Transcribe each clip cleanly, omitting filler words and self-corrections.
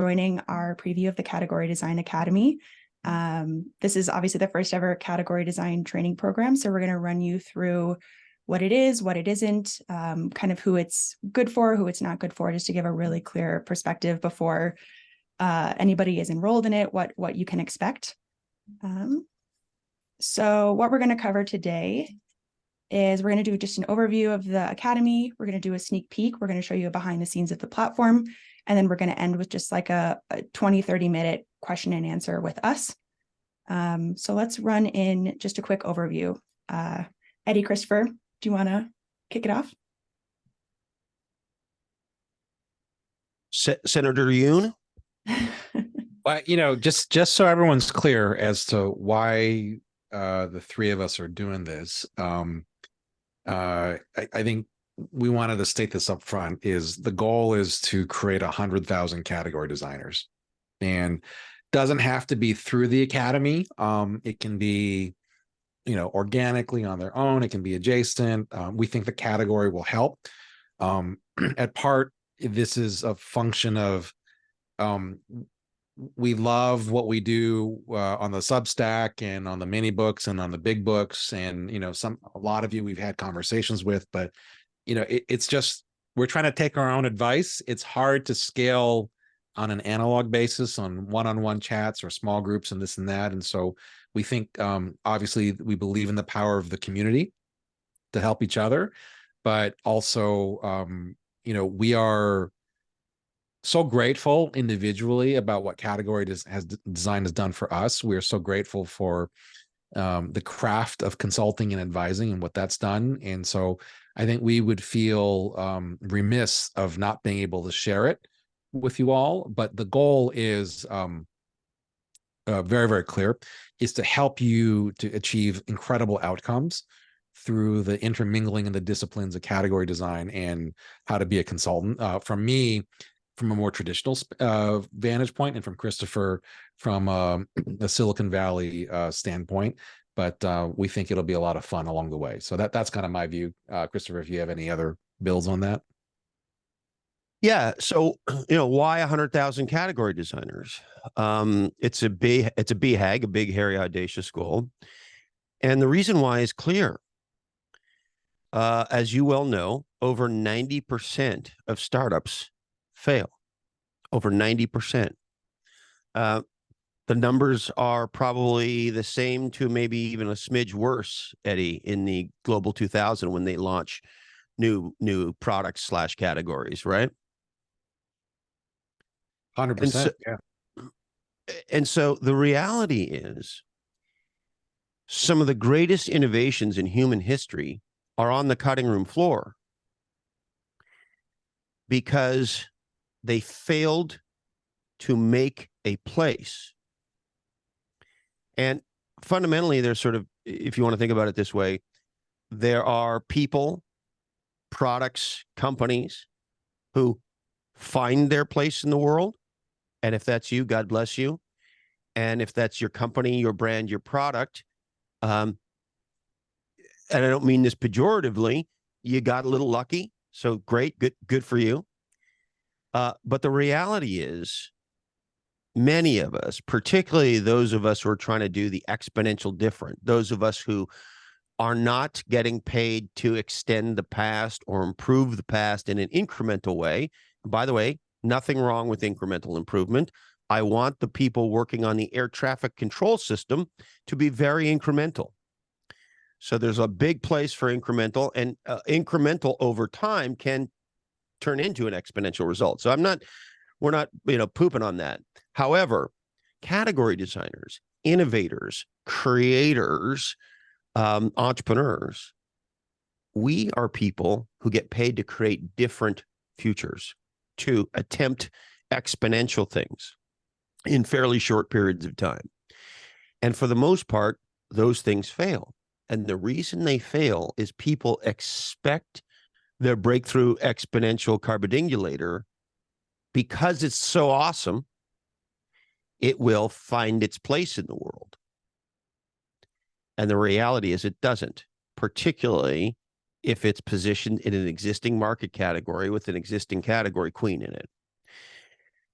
joining our preview of the Category Design Academy. This is obviously the first ever category design training program. So we're going to run you through what it is, what it isn't, kind of who it's good for, who it's not good for, just to give a really clear perspective before anybody is enrolled in it, what you can expect. So what we're going to cover today is we're going to do just an overview of the Academy. We're going to do a sneak peek. We're going to show you a behind the scenes of the platform. And then we're going to end with just like a 20, 30-minute question and answer with us. So let's run in just a quick overview. Eddie, Christopher, do you want to kick it off? Senator Yoon? Well, you know, just so everyone's clear as to why the three of us are doing this, I think we wanted to state this up front, is the goal is to create 100,000 category designers, and doesn't have to be through the Academy. It can be, you know, organically on their own. It can be adjacent. We think the category will help. At part, this is a function of we love what we do on the Substack and on the mini books and on the big books, and you know, a lot of you we've had conversations with, but you know, it's just we're trying to take our own advice. It's hard to scale on an analog basis on one-on-one chats or small groups and this and that, and so we think obviously we believe in the power of the community to help each other, but also you know, we are so grateful individually about what category design has done for us. We're so grateful for the craft of consulting and advising and what that's done. And so I think we would feel remiss of not being able to share it with you all. But the goal is very, very clear, is to help you to achieve incredible outcomes through the intermingling of the disciplines of category design and how to be a consultant. From me, from a more traditional vantage point, and from Christopher from a Silicon Valley standpoint, but we think it'll be a lot of fun along the way. So that's kind of my view. Christopher, if you have any other builds on that. Yeah. So, you know, why 100,000 category designers? It's a BHAG, a big, hairy, audacious goal. And the reason why is clear. As you well know, over 90% of startups fail. Over 90%. The numbers are probably the same to maybe even a smidge worse, Eddie, in the Global 2000 when they launch new products / categories, right? 100%. Yeah. And so the reality is some of the greatest innovations in human history are on the cutting room floor because they failed to make a place. And fundamentally, there's sort of, if you want to think about it this way, there are people, products, companies who find their place in the world. And if that's you, God bless you. And if that's your company, your brand, your product, and I don't mean this pejoratively, you got a little lucky. So great, good for you. But the reality is, many of us, particularly those of us who are trying to do the exponential different, those of us who are not getting paid to extend the past or improve the past in an incremental way. By the way, nothing wrong with incremental improvement. I want the people working on the air traffic control system to be very incremental. So there's a big place for incremental, and incremental over time can turn into an exponential result. So we're not, you know, pooping on that. However, category designers, innovators, creators, entrepreneurs, we are people who get paid to create different futures, to attempt exponential things in fairly short periods of time. And for the most part, those things fail. And the reason they fail is people expect their breakthrough exponential carbidingulator, because it's so awesome, it will find its place in the world. And the reality is it doesn't, particularly if it's positioned in an existing market category with an existing category queen in it.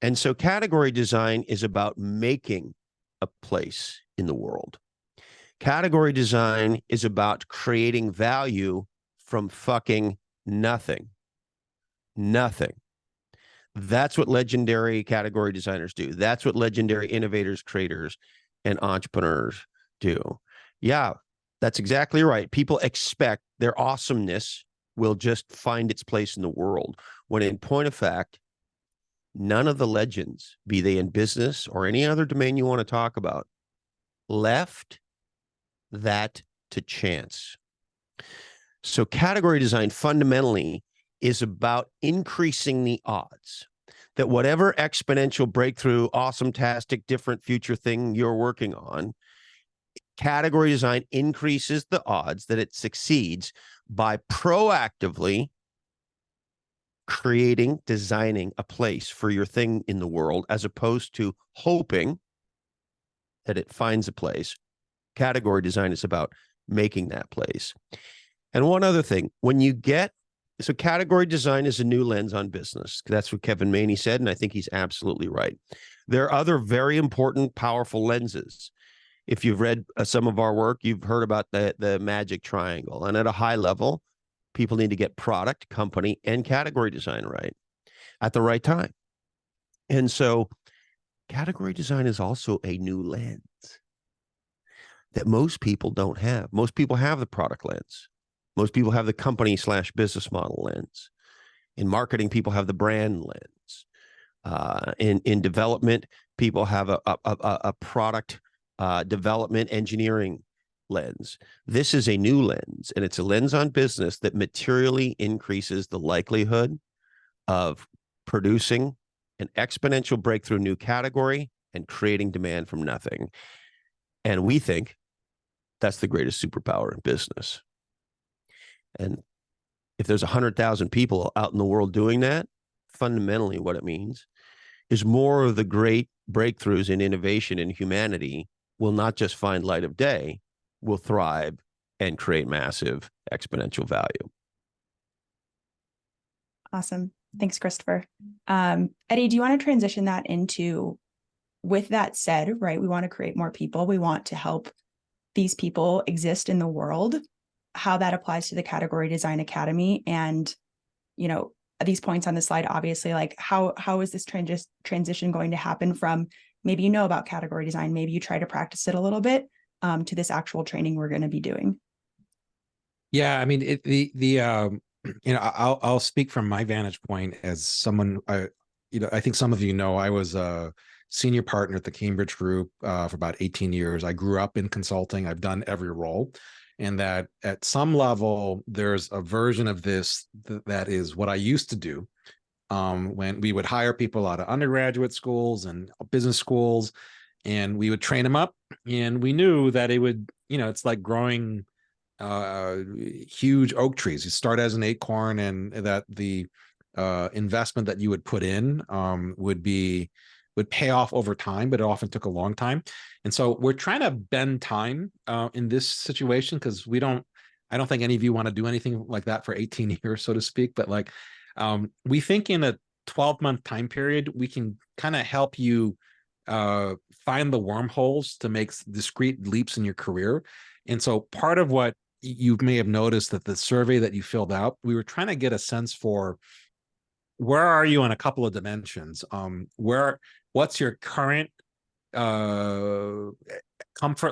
And so category design is about making a place in the world. Category design is about creating value from fucking nothing. Nothing. That's what legendary category designers do. That's what legendary innovators, creators, and entrepreneurs do. Yeah, that's exactly right. People expect their awesomeness will just find its place in the world, when in point of fact, none of the legends, be they in business or any other domain you want to talk about, left that to chance. So category design fundamentally is about increasing the odds that whatever exponential breakthrough, awesome-tastic, different future thing you're working on, category design increases the odds that it succeeds by proactively creating, designing a place for your thing in the world, as opposed to hoping that it finds a place. Category design is about making that place. And one other thing, so category design is a new lens on business. That's what Kevin Maney said, and I think he's absolutely right. There are other very important, powerful lenses. If you've read some of our work, you've heard about the magic triangle. And at a high level, people need to get product, company, and category design right at the right time. And so category design is also a new lens that most people don't have. Most people have the product lens. Most people have the company/business model lens. In marketing, people have the brand lens. In development, people have a product development engineering lens. This is a new lens, and it's a lens on business that materially increases the likelihood of producing an exponential breakthrough new category and creating demand from nothing. And we think that's the greatest superpower in business. And if there's 100,000 people out in the world doing that, fundamentally what it means is more of the great breakthroughs in innovation in humanity will not just find light of day, will thrive and create massive exponential value. Awesome. Thanks, Christopher. Eddie, do you want to transition that into, with that said, right, we want to create more people. We want to help these people exist in the world, how that applies to the Category Design Academy. And, you know, these points on the slide, obviously, like how is this transition going to happen from maybe you know about category design, maybe you try to practice it a little bit, to this actual training we're going to be doing? Yeah, I mean, I'll speak from my vantage point as someone, I think some of you know, I was a senior partner at the Cambridge Group for about 18 years. I grew up in consulting. I've done every role. And that at some level, there's a version of this that is what I used to do when we would hire people out of undergraduate schools and business schools, and we would train them up. And we knew that it would, it's like growing huge oak trees. You start as an acorn, and that the investment that you would put in would pay off over time, but it often took a long time. And so we're trying to bend time in this situation, because I don't think any of you want to do anything like that for 18 years, so to speak. But like, we think in a 12-month time period, we can kind of help you find the wormholes to make discrete leaps in your career. And so part of what you may have noticed that the survey that you filled out, we were trying to get a sense for where are you on a couple of dimensions. What's your current comfort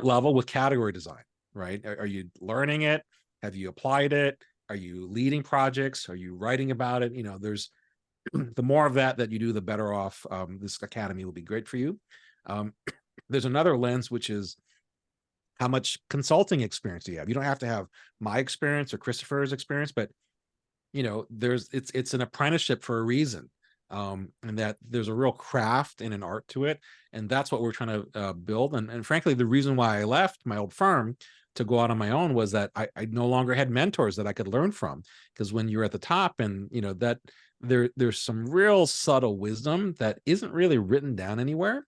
level with category design, right? Are you learning it? Have you applied it? Are you leading projects? Are you writing about it? There's the more of that you do, the better off this academy will be great for you. There's another lens, which is how much consulting experience do you have? You don't have to have my experience or Christopher's experience, but it's an apprenticeship for a reason. And that there's a real craft and an art to it. And that's what we're trying to build. And frankly, the reason why I left my old firm to go out on my own was that I no longer had mentors that I could learn from. Because when you're at the top, and that there's some real subtle wisdom that isn't really written down anywhere.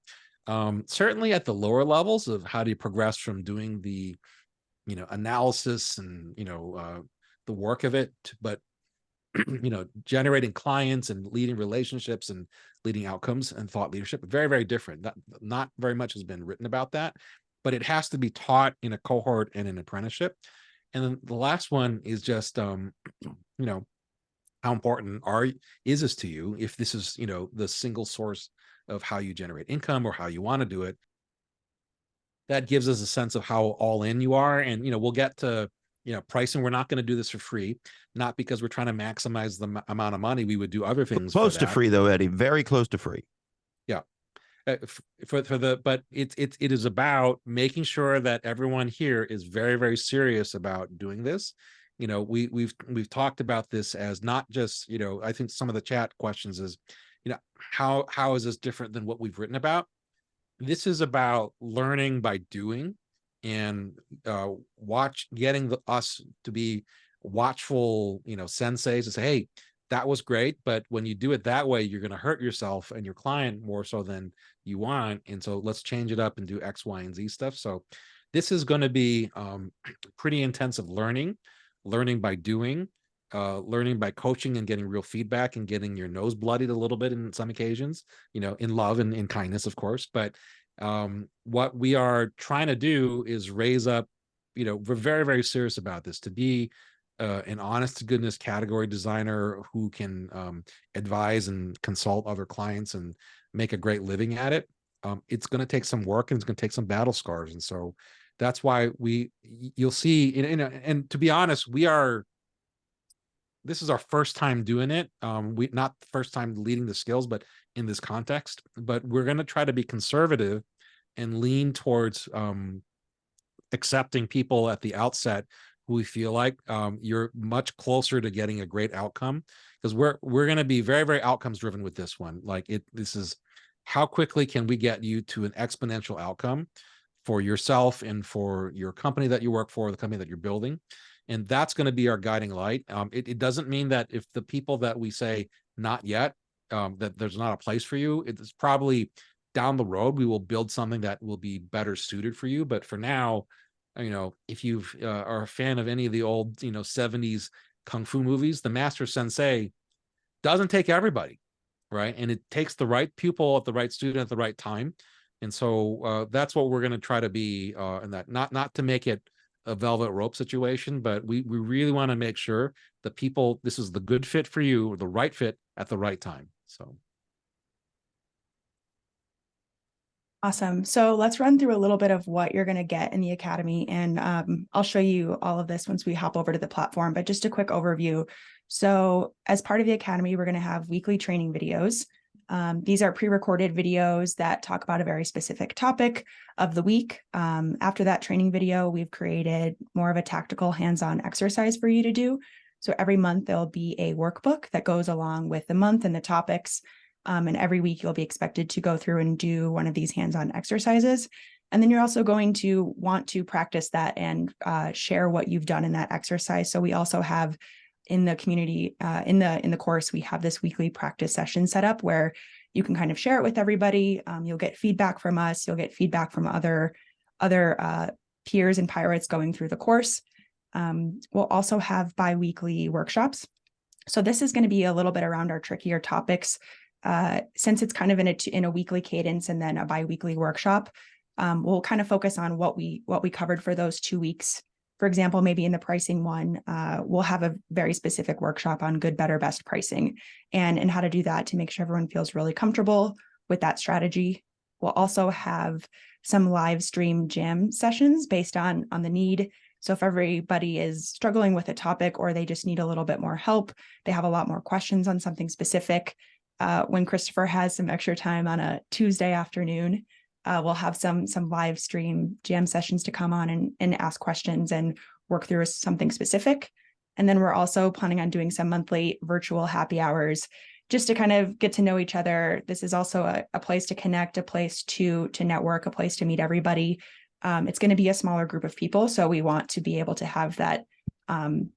Certainly at the lower levels of how do you progress from doing the, analysis and, the work of it. But generating clients and leading relationships and leading outcomes and thought leadership. Very, very different. Not very much has been written about that, but it has to be taught in a cohort and an apprenticeship. And then the last one is just, how important is this to you? If this is, the single source of how you generate income or how you want to do it, that gives us a sense of how all in you are. And, we'll get to, pricing. We're not going to do this for free, not because we're trying to maximize the amount of money. We would do other things. Close to free though, Eddie, very close to free. Yeah. But it is about making sure that everyone here is very, very serious about doing this. We've talked about this as not just, I think some of the chat questions is, how is this different than what we've written about? This is about learning by doing and getting us to be watchful, senseis and say, hey, that was great, but when you do it that way, you're going to hurt yourself and your client more so than you want. And so let's change it up and do X, Y, and Z stuff. So this is going to be pretty intensive learning by doing, learning by coaching and getting real feedback and getting your nose bloodied a little bit in some occasions, in love and in kindness, of course. But what we are trying to do is raise up, we're very, very serious about this, to be an honest to goodness category designer who can advise and consult other clients and make a great living at it. It's going to take some work and it's going to take some battle scars. And so that's why you'll see, and to be honest, this is our first time doing it. Not the first time leading the skills, but in this context, but we're going to try to be conservative and lean towards accepting people at the outset who we feel like you're much closer to getting a great outcome, because we're going to be very, very outcomes driven with this one. This is how quickly can we get you to an exponential outcome for yourself and for your company that you work for, the company that you're building. And that's going to be our guiding light. It doesn't mean that if the people that we say not yet, that there's not a place for you. It's probably down the road, we will build something that will be better suited for you. But for now, if you are a fan of any of the old, 70s Kung Fu movies, the master sensei doesn't take everybody, right? And it takes the right pupil at the right student at the right time. And so that's what we're going to try to be in that, not to make it a velvet rope situation, but we really want to make sure the people, this is the good fit for you, or the right fit at the right time. So. Awesome. So let's run through a little bit of what you're going to get in the Academy. And I'll show you all of this once we hop over to the platform, but just a quick overview. So as part of the Academy, we're going to have weekly training videos. These are pre-recorded videos that talk about a very specific topic of the week. After that training video, we've created more of a tactical hands-on exercise for you to do. So every month there'll be a workbook that goes along with the month and the topics. And every week you'll be expected to go through and do one of these hands-on exercises. And then you're also going to want to practice that and share what you've done in that exercise. So we also have in the community, in the course, we have this weekly practice session set up where you can kind of share it with everybody. You'll get feedback from us. You'll get feedback from other peers and pirates going through the course. We'll also have bi-weekly workshops. So this is going to be a little bit around our trickier topics. Since it's kind of in a weekly cadence and then a bi-weekly workshop, we'll kind of focus on what we covered for those 2 weeks. For example, maybe in the pricing one, we'll have a very specific workshop on good, better, best pricing and how to do that to make sure everyone feels really comfortable with that strategy. We'll also have some live stream jam sessions based on the need. So if everybody is struggling with a topic or they just need a little bit more help, they have a lot more questions on something specific. When Christopher has some extra time on a Tuesday afternoon, we'll have some live stream jam sessions to come on and ask questions and work through something specific. And then we're also planning on doing some monthly virtual happy hours just to kind of get to know each other. This is also a place to connect, a place to network, a place to meet everybody. It's going to be a smaller group of people, so we want to be able to have that hang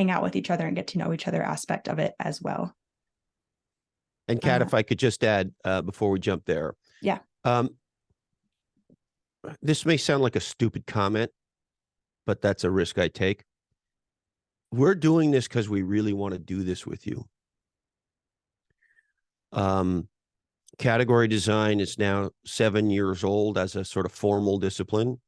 out with each other and get to know each other aspect of it as well. And Kat, if I could just add before we jump there. Yeah. This may sound like a stupid comment, but that's a risk I take. we're doing this because we really want to do this with you. Category design is now 7 years old as a sort of formal discipline.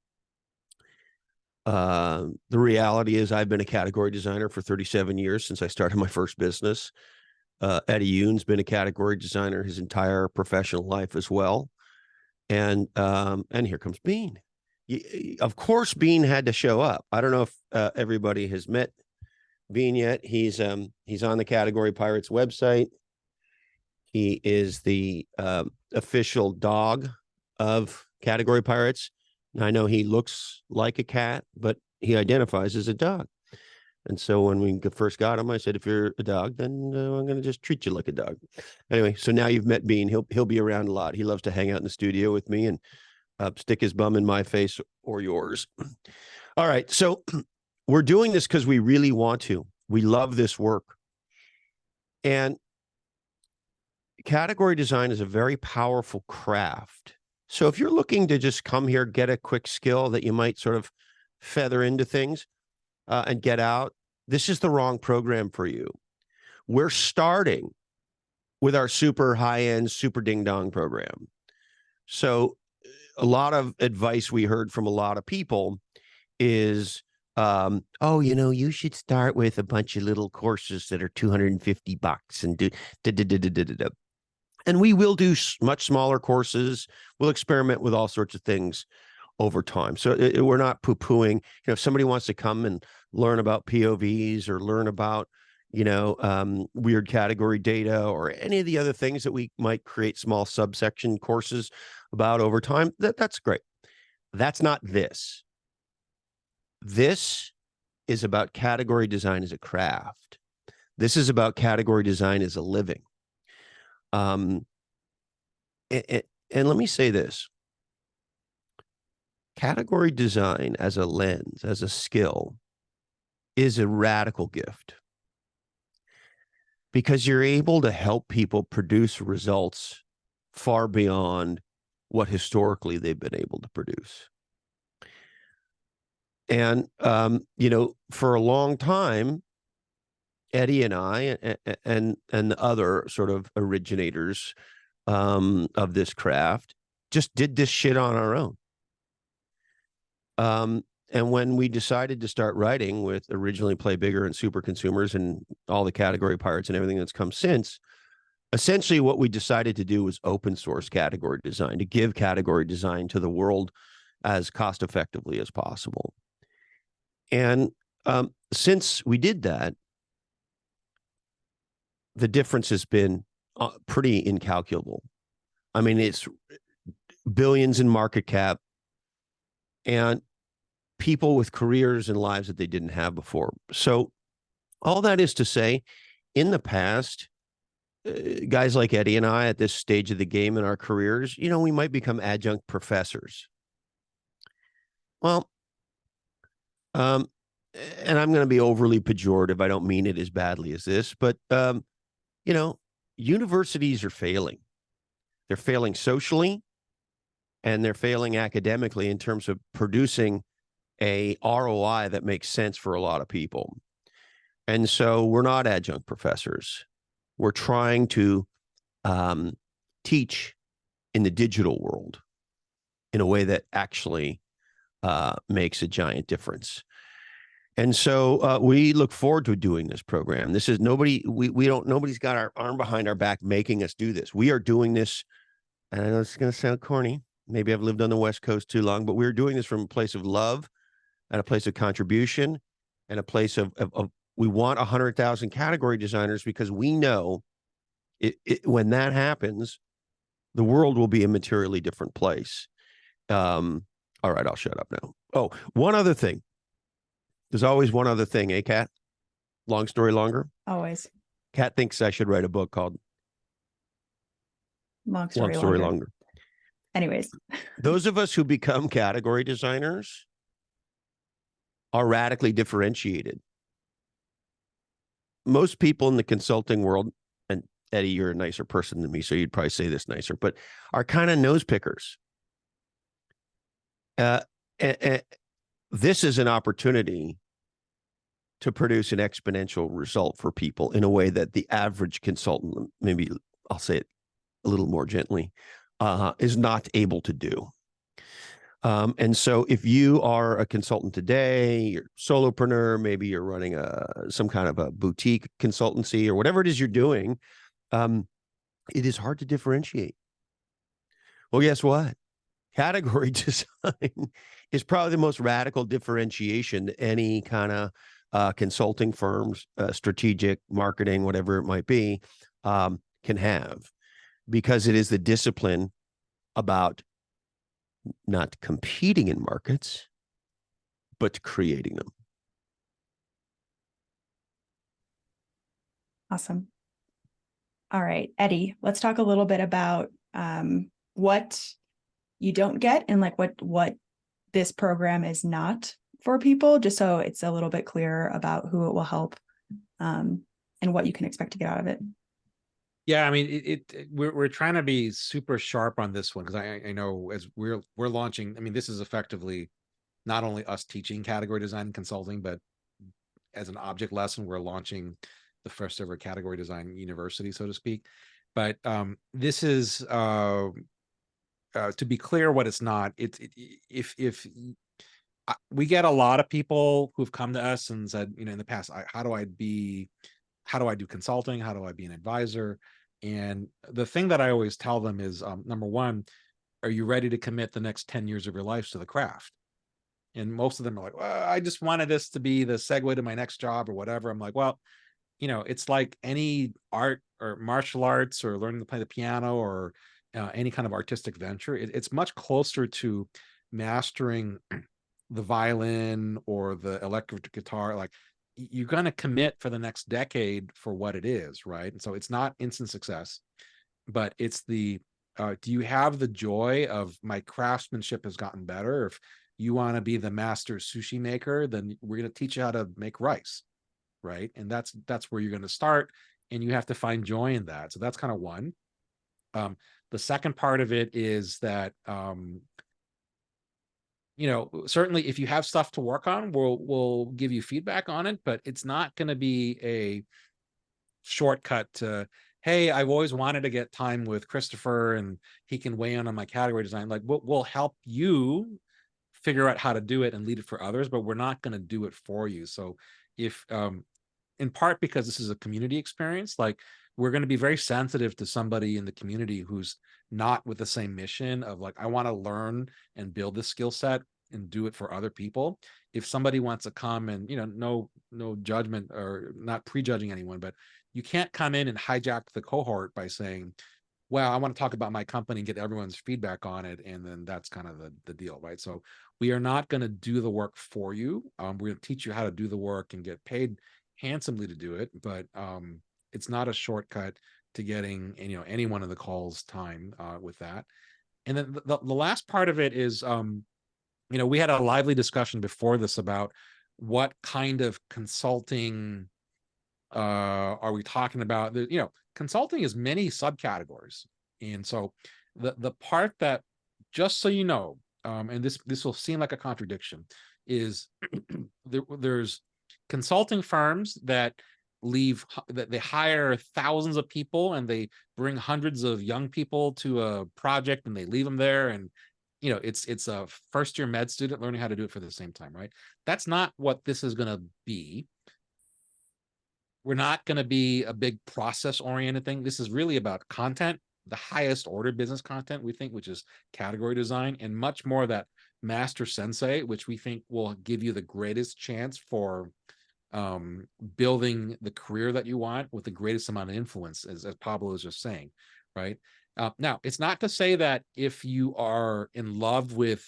The reality is I've been a category designer for 37 years since I started my first business. Eddie Yoon's been a category designer his entire professional life as well. And here comes Bean. Of course, Bean had to show up. I don't know if everybody has met Bean yet. He's on the Category Pirates website. He is the official dog of Category Pirates. I know he looks like a cat, but he identifies as a dog. And so when we first got him, I said, if you're a dog, then I'm going to just treat you like a dog. Anyway, so now you've met Bean. He'll be around a lot. He loves to hang out in the studio with me and stick his bum in my face or yours. All right. So we're doing this because we really want to. We love this work. And category design is a very powerful craft. So if you're looking to just come here, get a quick skill that you might sort of feather into things and get out, this is the wrong program for you. We're starting with our super high-end, super ding-dong program. So a lot of advice we heard from a lot of people is, oh, you should start with a bunch of little courses that are $250 and do da. And we will do much smaller courses. We'll experiment with all sorts of things over time. So we're not poo-pooing. If somebody wants to come and learn about POVs or learn about, weird category data or any of the other things that we might create small subsection courses about over time, that's great. That's not this. This is about category design as a craft. This is about category design as a living. And let me say this. Category design as a lens, as a skill, is a radical gift because you're able to help people produce results far beyond what historically they've been able to produce. And, for a long time, Eddie and I and the other sort of originators of this craft just did this shit on our own. And when we decided to start writing with originally Play Bigger and Super Consumers and all the Category Pirates and everything that's come since, essentially what we decided to do was open source category design, to give category design to the world as cost effectively as possible. And since we did that, the difference has been pretty incalculable. I mean, it's billions in market cap and people with careers and lives that they didn't have before. So all that is to say, in the past, guys like Eddie and I at this stage of the game in our careers, we might become adjunct professors. Well, and I'm going to be overly pejorative. I don't mean it as badly as this, but, universities are failing. They're failing socially and they're failing academically in terms of producing a ROI that makes sense for a lot of people. And so we're not adjunct professors. We're trying to teach in the digital world in a way that actually makes a giant difference. And so we look forward to doing this program. This is nobody's got our arm behind our back making us do this. We are doing this, and I know it's going to sound corny. Maybe I've lived on the West Coast too long, but we're doing this from a place of love and a place of contribution and a place of we want 100,000 category designers because we know when that happens, the world will be a materially different place. All right, I'll shut up now. Oh, one other thing. There's always one other thing, eh, Kat? Long story longer? Always. Kat thinks I should write a book called Long story longer. Anyways. Those of us who become category designers are radically differentiated. Most people in the consulting world, and Eddie, you're a nicer person than me, so you'd probably say this nicer, but are kind of nose pickers. This is an opportunity to produce an exponential result for people in a way that the average consultant, maybe I'll say it a little more gently, is not able to do. And so if you are a consultant today, you're a solopreneur, maybe you're running some kind of a boutique consultancy or whatever it is you're doing, it is hard to differentiate. Well, guess what? Category design is probably the most radical differentiation that any kind of consulting firms, strategic marketing, whatever it might be, can have, because it is the discipline about not competing in markets, but creating them. Awesome. All right, Eddie, let's talk a little bit about what you don't get and like what this program is not for people, just so it's a little bit clearer about who it will help and what you can expect to get out of it. Yeah, I mean, we're trying to be super sharp on this one, because I know as we're launching, I mean, this is effectively not only us teaching category design and consulting, but as an object lesson, we're launching the first ever category design university, so to speak. But this is to be clear what it's not. If we get a lot of people who've come to us and said, in the past, how do I do consulting? How do I be an advisor? And the thing that I always tell them is, number one, are you ready to commit the next 10 years of your life to the craft? And most of them are like, well, I just wanted this to be the segue to my next job or whatever. I'm like, well, it's like any art or martial arts or learning to play the piano or any kind of artistic venture. It's much closer to mastering the violin or the electric guitar. Like, you're going to commit for the next decade for what it is, right? And so it's not instant success, but it's the do you have the joy of my craftsmanship has gotten better? If you want to be the master sushi maker, then we're going to teach you how to make rice, right? And that's where you're going to start, and you have to find joy in that. So that's kind of one. The second part of it is that certainly if you have stuff to work on, we'll give you feedback on it, but it's not going to be a shortcut to, hey, I've always wanted to get time with Christopher and he can weigh in on my category design. Like, we'll help you figure out how to do it and lead it for others, but we're not going to do it for you. So if in part because this is a community experience, like, we're going to be very sensitive to somebody in the community who's not with the same mission of like, I want to learn and build this skill set and do it for other people. If somebody wants to come and, no judgment or not prejudging anyone, but you can't come in and hijack the cohort by saying, well, I want to talk about my company and get everyone's feedback on it. And then that's kind of the deal, right? So we are not going to do the work for you. We're going to teach you how to do the work and get paid handsomely to do it. But it's not a shortcut to getting, any one of the calls time with that. And then the last part of it is, we had a lively discussion before this about what kind of consulting are we talking about? Consulting is many subcategories. And so the part that, just so you know, and this will seem like a contradiction, is there's consulting firms that they hire thousands of people and they bring hundreds of young people to a project and they leave them there, and it's a first year med student learning how to do it for the same time, right? That's not what this is going to be. We're not going to be a big process oriented thing. This is really about content, the highest order business content, we think, which is category design, and much more that master sensei, which we think will give you the greatest chance for building the career that you want with the greatest amount of influence, as Pablo was just saying, right? Now, it's not to say that if you are in love with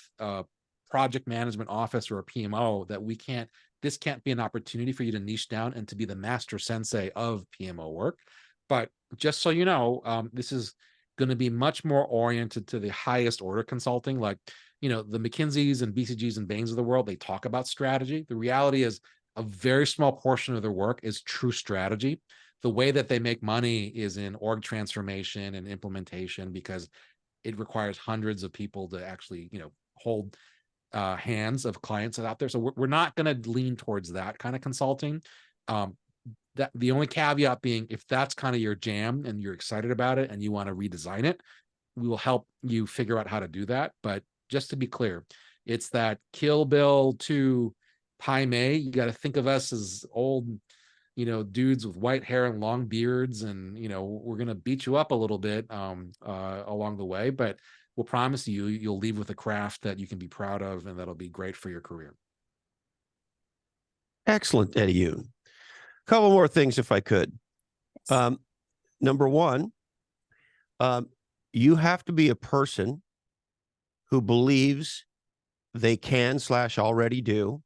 project management office or a PMO, that this can't be an opportunity for you to niche down and to be the master sensei of PMO work. But just so you know, this is going to be much more oriented to the highest order consulting, like, the McKinseys and BCGs and Bains of the world. They talk about strategy. The reality is a very small portion of their work is true strategy. The way that they make money is in org transformation and implementation, because it requires hundreds of people to actually, hold hands of clients out there. So we're not going to lean towards that kind of consulting. That the only caveat being, if that's kind of your jam and you're excited about it and you want to redesign it, we will help you figure out how to do that. But just to be clear, it's that Kill Bill to Pai Mei. You got to think of us as old, dudes with white hair and long beards, and we're gonna beat you up a little bit along the way, but we'll promise you'll leave with a craft that you can be proud of and that'll be great for your career. Excellent, Eddie Yoon. A couple more things, if I could. Number one, you have to be a person who believes they can / already do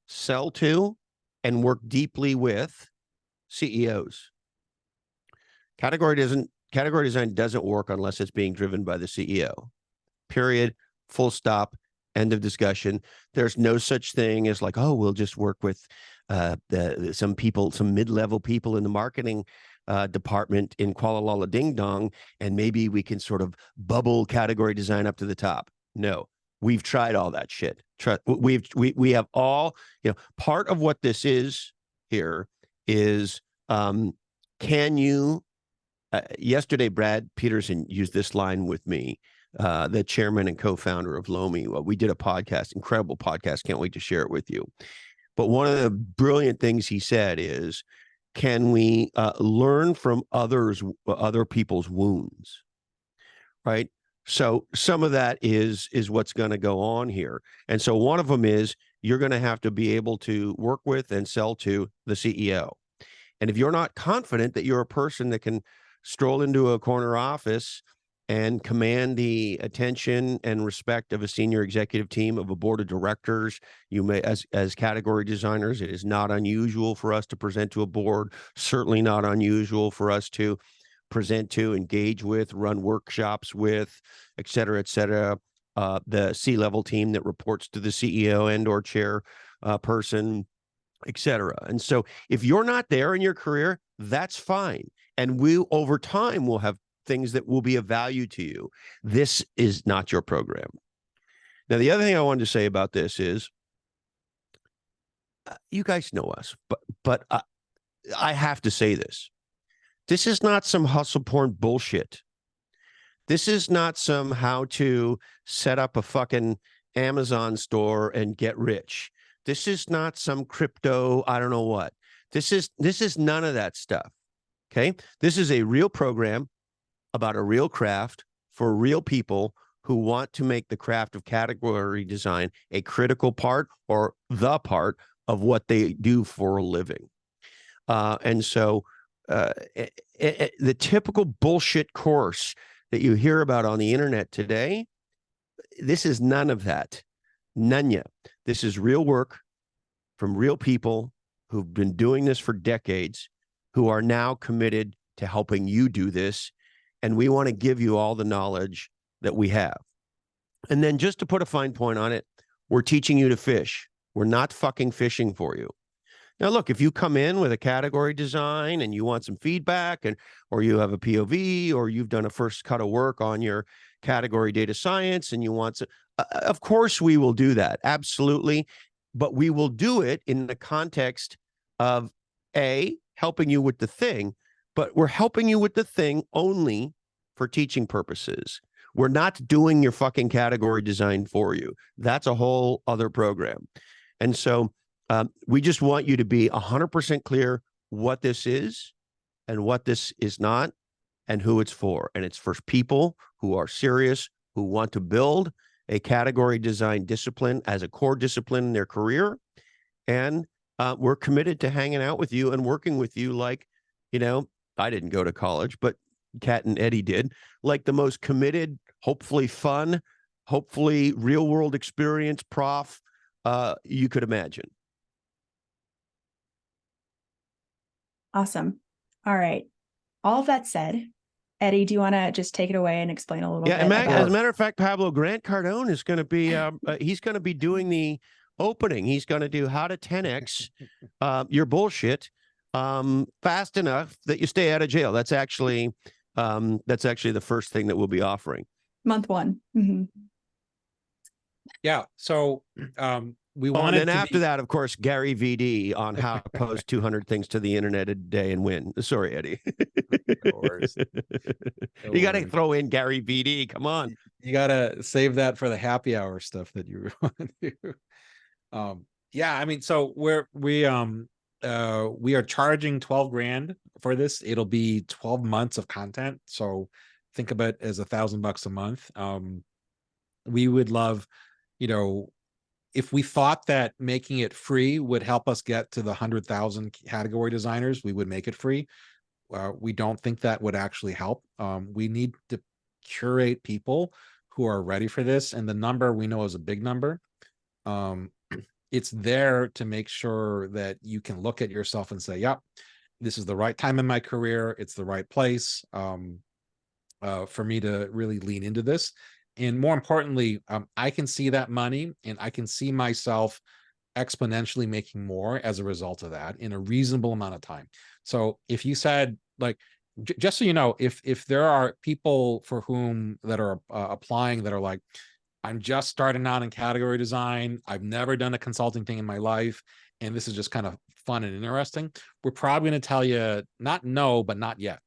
sell to and work deeply with CEOs. Category design doesn't work unless it's being driven by the CEO. Period. Full stop. End of discussion. There's no such thing as like, oh, we'll just work with some mid-level people in the marketing department in Kuala Lumpur Ding Dong, and maybe we can sort of bubble category design up to the top. No, we've tried all that shit. We have all, part of what this is here is, can you, yesterday, Brad Peterson used this line with me, the chairman and co-founder of Lomi. We did a podcast, incredible podcast. Can't wait to share it with you. But one of the brilliant things he said is, can we learn from other people's wounds, right? So some of that is what's going to go on here. And so one of them is you're going to have to be able to work with and sell to the CEO. And if you're not confident that you're a person that can stroll into a corner office and command the attention and respect of a senior executive team, of a board of directors, you may, as category designers, it is not unusual for us to present to a board, certainly not unusual for us to present to, engage with, run workshops with, et cetera, the C-level team that reports to the CEO and or chair person, et cetera. And so if you're not there in your career, that's fine. And we, over time, will have things that will be of value to you. This is not your program. Now, the other thing I wanted to say about this is, you guys know us, but I have to say this. This is not some hustle porn bullshit. This is not some how to set up a fucking Amazon store and get rich. This is not some crypto, I don't know what. This is none of that stuff. Okay? This is a real program about a real craft for real people who want to make the craft of category design a critical part or the part of what they do for a living. And so the typical bullshit course that you hear about on the internet today, this is none of that. None yet. This is real work from real people who've been doing this for decades, who are now committed to helping you do this. And we want to give you all the knowledge that we have. And then just to put a fine point on it, we're teaching you to fish. We're not fucking fishing for you. Now, look, if you come in with a category design and you want some feedback, or you have a POV, or you've done a first cut of work on your category data science and you want to, of course we will do that. Absolutely. But we will do it in the context of helping you with the thing, but we're helping you with the thing only for teaching purposes. We're not doing your fucking category design for you. That's a whole other program. And so we just want you to be 100% clear what this is and what this is not and who it's for. And it's for people who are serious, who want to build a category design discipline as a core discipline in their career. And we're committed to hanging out with you and working with you like, I didn't go to college, but Kat and Eddie did, like the most committed, hopefully fun, hopefully real world experience prof you could imagine. Awesome. All right. All of that said, Eddie, do you want to just take it away and explain a little bit about... As a matter of fact, Pablo Grant Cardone is going to be, he's going to be doing the opening. He's going to do how to 10X your bullshit fast enough that you stay out of jail. That's actually the first thing that we'll be offering. Month one. Mm-hmm. Yeah. So we Oh, and wanted then to after be, that, of course, Gary VD on how to post 200 things to the internet a day and win. Sorry, Eddie. no worries. No You got to worries. throw in Gary VD. Come on. You gotta save that for the happy hour stuff that you want to do. Yeah, I mean, so we are charging 12 grand for this. It'll be 12 months of content. So think of it as $1,000 a month. We would love, you know, if we thought that making it free would help us get to the 100,000 category designers, we would make it free. We don't think that would actually help. We need to curate people who are ready for this, and the number we know is a big number. It's there to make sure that you can look at yourself and say, yep, this is the right time in my career. It's the right place for me to really lean into this. And more importantly, I can see that money and I can see myself exponentially making more as a result of that in a reasonable amount of time. So if you said, like, just so you know, if there are people for whom that are applying that are like, I'm just starting out in category design, I've never done a consulting thing in my life, and this is just kind of fun and interesting, we're probably going to tell you not no, but not yet.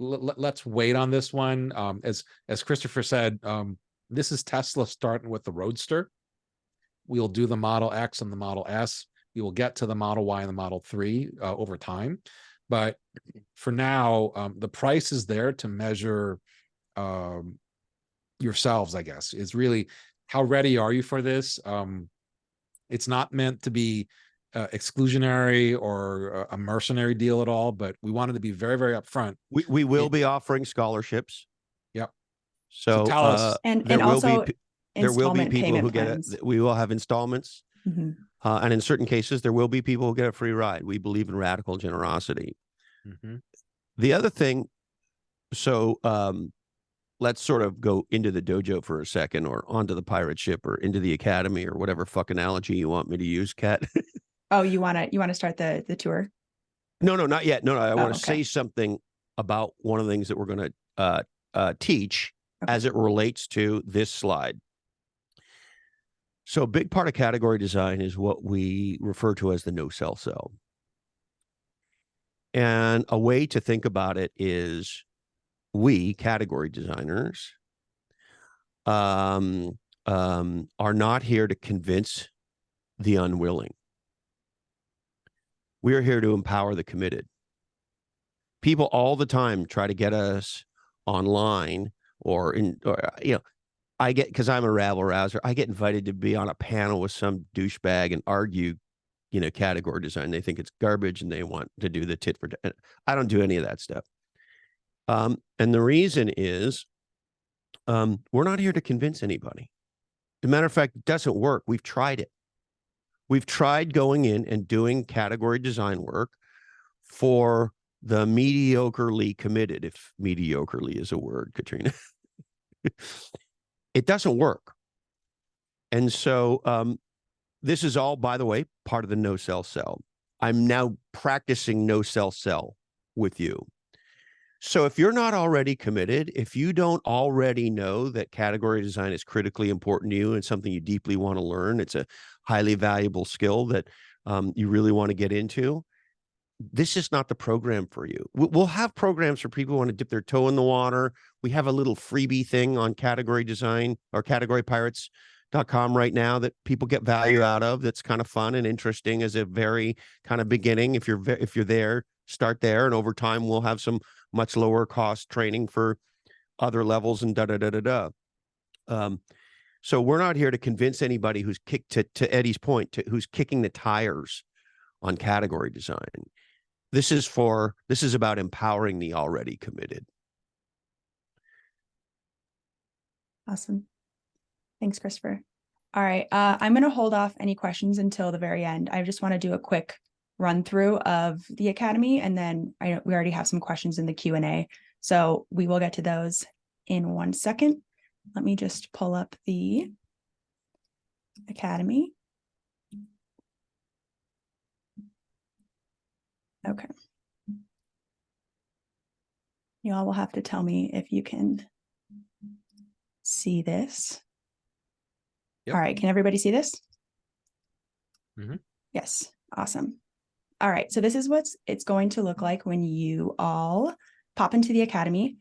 Let's wait on this one. As Christopher said, this is Tesla starting with the Roadster. We'll do the Model X and the Model S. We will get to the Model Y and the Model 3 over time. But for now, the price is there to measure yourselves, I guess. Is really, how ready are you for this? It's not meant to be exclusionary or a mercenary deal at all, but we wanted to be very, very upfront. We will be offering scholarships. Yep. So tell us. And there will also be there will be installment people payment who get plans. it. We will have installments. Mhm. And in certain cases, there will be people who get a free ride. We believe in radical generosity. The other thing, so let's sort of go into the dojo for a second, or onto the pirate ship, or into the academy, or whatever fuck analogy you want me to use, Kat. Oh, you wanna start the tour? No, not yet. No, I want to okay. say something about one of the things that we're going to teach Okay. as it relates to this slide. So a big part of category design is what we refer to as the no-sell cell. And a way to think about it is, we, category designers, are not here to convince the unwilling. We're here to empower the committed. People all the time try to get us online or I get, because I'm a rabble rouser, I get invited to be on a panel with some douchebag and argue, category design. They think it's garbage and they want to do the tit for tat. I don't do any of that stuff. And the reason is, we're not here to convince anybody. As a matter of fact, it doesn't work. We've tried it. We've tried going in and doing category design work for the mediocrely committed, if mediocrely is a word, Katrina. It doesn't work. And so this is all, by the way, part of the no-sell cell. I'm now practicing no-sell cell with you. So if you're not already committed, if you don't already know that category design is critically important to you and something you deeply want to learn, it's a highly valuable skill that you really want to get into, this is not the program for you. We'll have programs for people who want to dip their toe in the water. We have a little freebie thing on category design, or categorypirates.com right now, that people get value out of. That's kind of fun and interesting as a very kind of beginning. If you're there, start there. And over time, we'll have some much lower cost training for other levels and so we're not here to convince anybody who's kicked, to Eddie's point, who's kicking the tires on category design. This is about empowering the already committed. Awesome. Thanks, Christopher. All right. I'm going to hold off any questions until the very end. I just want to do a quick run through of the Academy, and then we already have some questions in the Q&A. So we will get to those in 1 second. Let me just pull up the Academy. Okay. You all will have to tell me if you can see this. Yep. All right, can everybody see this? Mhm. Yes, awesome. All right, so this is what it's going to look like when you all pop into the Academy.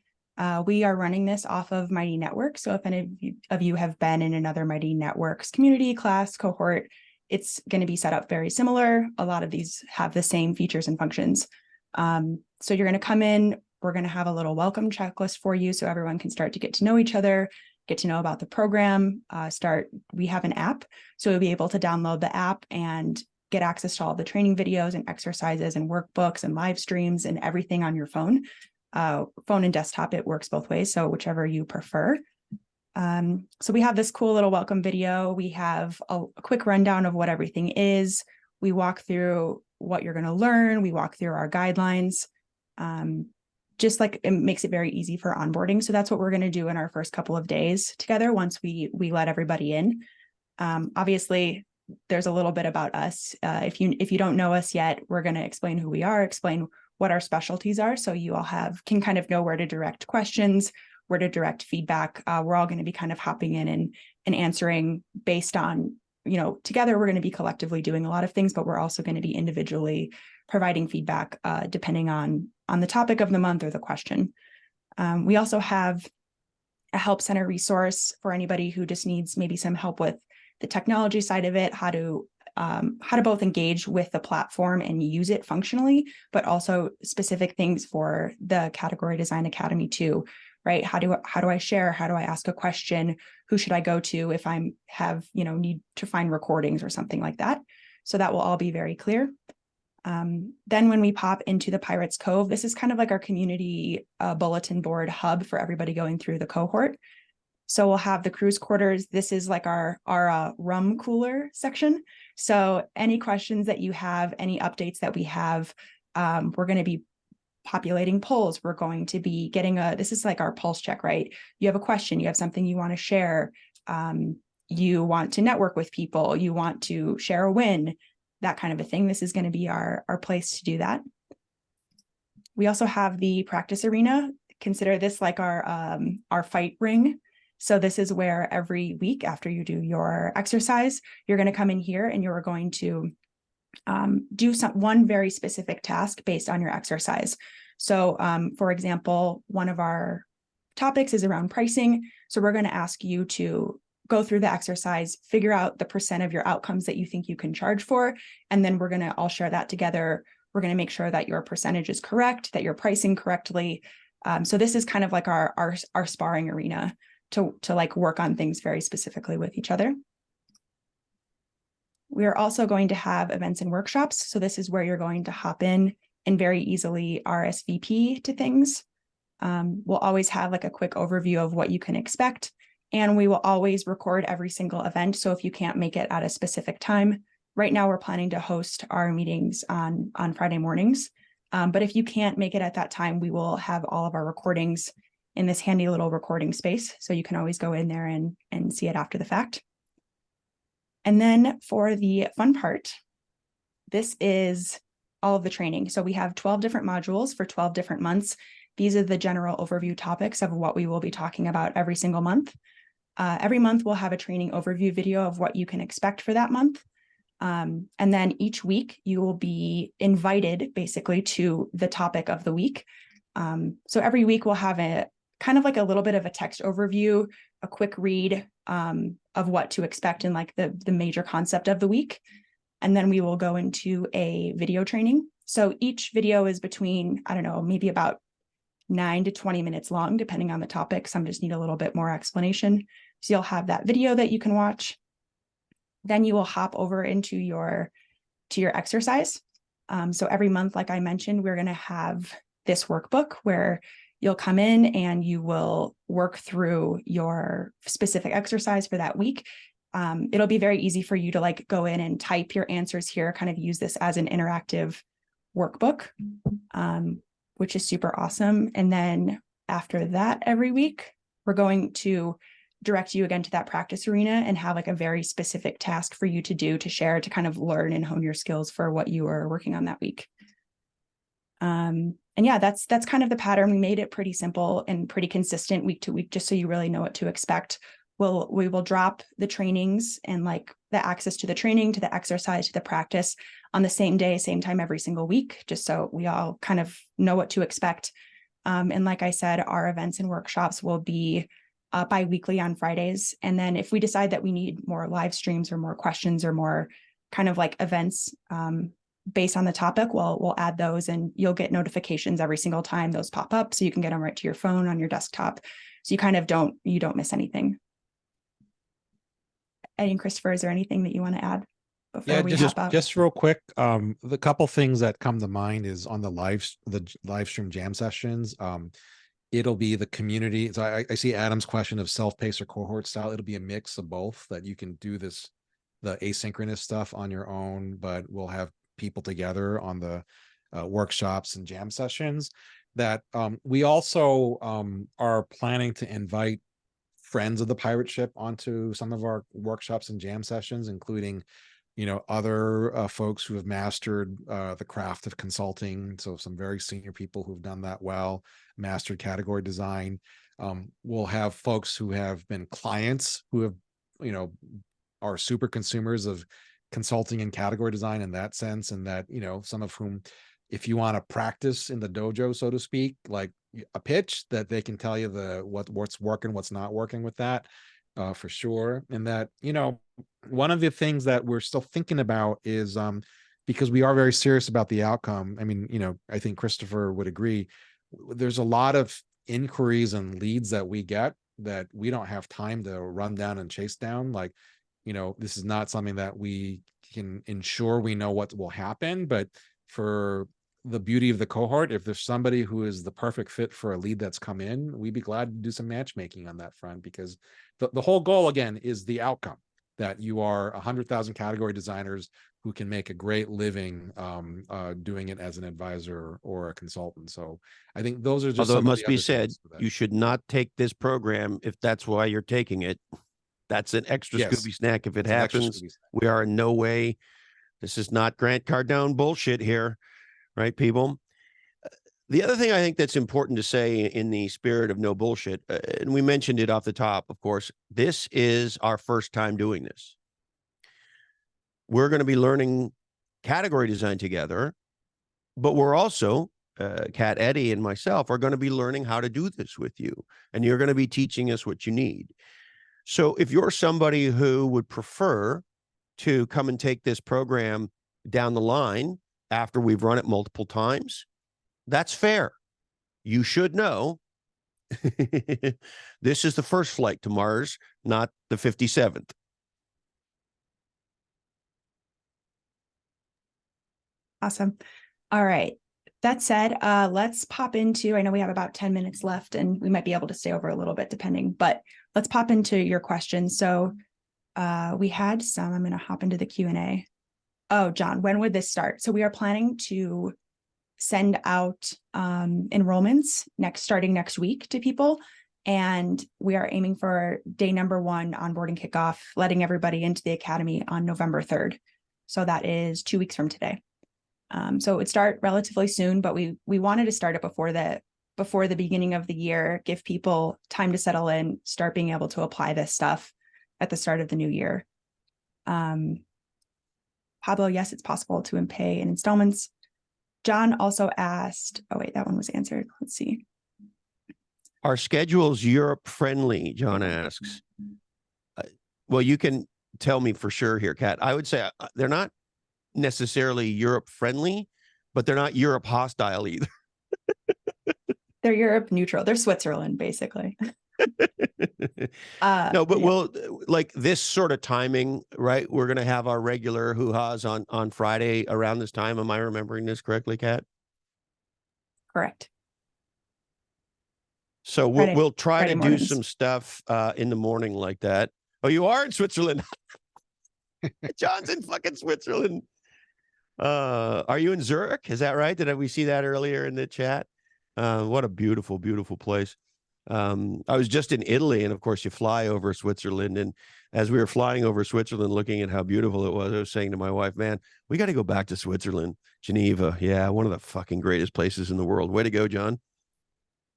We are running this off of Mighty Network. So if any of you have been in another Mighty Networks community, class, cohort, it's going to be set up very similar. A lot of these have the same features and functions. So you're going to come in, we're going to have a little welcome checklist for you so everyone can start to get to know each other, get to know about the program, we have an app, so you'll be able to download the app and get access to all the training videos and exercises and workbooks and live streams and everything on your phone. Phone and desktop, it works both ways, so whichever you prefer. So we have this cool little welcome video. We have a quick rundown of what everything is. We walk through what you're going to learn. We walk through our guidelines. Just like it makes it very easy for onboarding. So that's what we're going to do in our first couple of days together once we let everybody in. Obviously, there's a little bit about us. If you don't know us yet, we're going to explain who we are, explain what our specialties are, so you all can kind of know where to direct questions, where to direct feedback. We're all going to be kind of hopping in and answering based on, together we're going to be collectively doing a lot of things, but we're also going to be individually providing feedback depending on the topic of the month or the question. We also have a help center resource for anybody who just needs maybe some help with the technology side of it, how to both engage with the platform and use it functionally, but also specific things for the Category Design Academy too, right? How do I share? How do I ask a question? Who should I go to if need to find recordings or something like that? So that will all be very clear. Then when we pop into the Pirates Cove, this is kind of like our community bulletin board hub for everybody going through the cohort. So we'll have the cruise quarters. This is like our rum cooler section. So any questions that you have, any updates that we have, we're going to be populating polls. We're going to be getting this is like our pulse check, right? You have a question, you have something you want to share, you want to network with people, you want to share a win, that kind of a thing. This is going to be our place to do that. We also have the practice arena. Consider this like our fight ring. So this is where every week after you do your exercise, you're going to come in here and you're going to do one very specific task based on your exercise. So for example, one of our topics is around pricing. So we're going to ask you to go through the exercise, figure out the % of your outcomes that you think you can charge for, and then we're going to all share that together. We're going to make sure that your percentage is correct, that you're pricing correctly. So this is kind of like our sparring arena to like work on things very specifically with each other. We are also going to have events and workshops. So this is where you're going to hop in and very easily RSVP to things. We'll always have like a quick overview of what you can expect. And we will always record every single event. So if you can't make it at a specific time, right now we're planning to host our meetings on Friday mornings. But if you can't make it at that time, we will have all of our recordings in this handy little recording space. So you can always go in there and see it after the fact. And then for the fun part, this is all of the training. So we have 12 different modules for 12 different months. These are the general overview topics of what we will be talking about every single month. Every month we'll have a training overview video of what you can expect for that month. And then each week you will be invited basically to the topic of the week. So every week we'll have a kind of like a little bit of a text overview, a quick read of what to expect in like the major concept of the week. And then we will go into a video training. So each video is between, I don't know, maybe about 9 to 20 minutes long, depending on the topic. Some just need a little bit more explanation. So you'll have that video that you can watch. Then you will hop over into your exercise. So every month, like I mentioned, we're going to have this workbook where you'll come in and you will work through your specific exercise for that week. It'll be very easy for you to like go in and type your answers here, kind of use this as an interactive workbook, which is super awesome. And then after that, every week, we're going to direct you again to that practice arena and have like a very specific task for you to do, to share, to kind of learn and hone your skills for what you are working on that week. And yeah, that's kind of the pattern. We made it pretty simple and pretty consistent week to week, just so you really know what to expect. we will drop the trainings and like the access to the training, to the exercise, to the practice on the same day, same time every single week, just so we all kind of know what to expect. And like I said, our events and workshops will be bi-weekly on Fridays. And then if we decide that we need more live streams or more questions or more kind of like events based on the topic, we'll add those, and you'll get notifications every single time those pop up. So you can get them right to your phone on your desktop. So you kind of don't miss anything. Eddie and Christopher, is there anything that you want to add before we hop up? Just real quick. The couple things that come to mind is on the live stream jam sessions. It'll be the community. So I see Adam's question of self-paced or cohort style. It'll be a mix of both, that you can do the asynchronous stuff on your own, but we'll have people together on the workshops and jam sessions. That we also are planning to invite friends of the pirate ship onto some of our workshops and jam sessions, including, other folks who have mastered the craft of consulting. So some very senior people who've done that well, mastered category design. We'll have folks who have been clients who have, are super consumers of consulting and category design in that sense. And that, some of whom, if you want to practice in the dojo, so to speak, like a pitch, that they can tell you what's working, what's not working with that, for sure. And that, one of the things that we're still thinking about is, because we are very serious about the outcome. I mean, I think Christopher would agree. There's a lot of inquiries and leads that we get that we don't have time to run down and chase down. Like, this is not something that we can ensure we know what will happen, but for the beauty of the cohort, if there's somebody who is the perfect fit for a lead that's come in, we'd be glad to do some matchmaking on that front, because the whole goal, again, is the outcome, that you are 100,000 category designers who can make a great living doing it as an advisor or a consultant. So I think those are just, although it some of must the be other said, things that, you should not take this program if that's why you're taking it. That's an extra Yes, Scooby snack if it it's an extra happens. Scooby snack. We are in no way, this is not Grant Cardone bullshit here, right, people? The other thing I think that's important to say in the spirit of no bullshit, and we mentioned it off the top, of course, this is our first time doing this. We're going to be learning category design together, but we're also, Kat, Eddie, and myself are going to be learning how to do this with you, and you're going to be teaching us what you need. So if you're somebody who would prefer to come and take this program down the line after we've run it multiple times, that's fair. You should know this is the first flight to Mars, not the 57th. Awesome. All right. That said, let's pop into, I know we have about 10 minutes left and we might be able to stay over a little bit depending, but let's pop into your questions. So we had some, I'm going to hop into the Q&A. Oh, John, when would this start? So we are planning to send out enrollments starting next week to people. And we are aiming for day number 1 onboarding kickoff, letting everybody into the academy on November 3rd. So that is 2 weeks from today. So it would start relatively soon, but we wanted to start it before the beginning of the year, give people time to settle in, start being able to apply this stuff at the start of the new year. Pablo, yes, it's possible to pay in installments. John also asked, oh wait, that one was answered. Let's see. Are schedules Europe friendly? John asks. Well, you can tell me for sure here, Kat. I would say they're not necessarily Europe friendly, but they're not Europe hostile either. They're Europe neutral. They're Switzerland, basically. No, but yeah. we'll, like this sort of timing, right? We're going to have our regular hoo-has on Friday around this time. Am I remembering this correctly, Kat? Correct. So we'll try to do some stuff in the morning like that. Oh, you are in Switzerland. John's in fucking Switzerland. Are you in Zurich? Is that right? Did we see that earlier in the chat? What a beautiful, beautiful place. I was just in Italy, and of course you fly over Switzerland. And as we were flying over Switzerland, looking at how beautiful it was, I was saying to my wife, man, we got to go back to Switzerland, Geneva. Yeah. One of the fucking greatest places in the world. Way to go, John.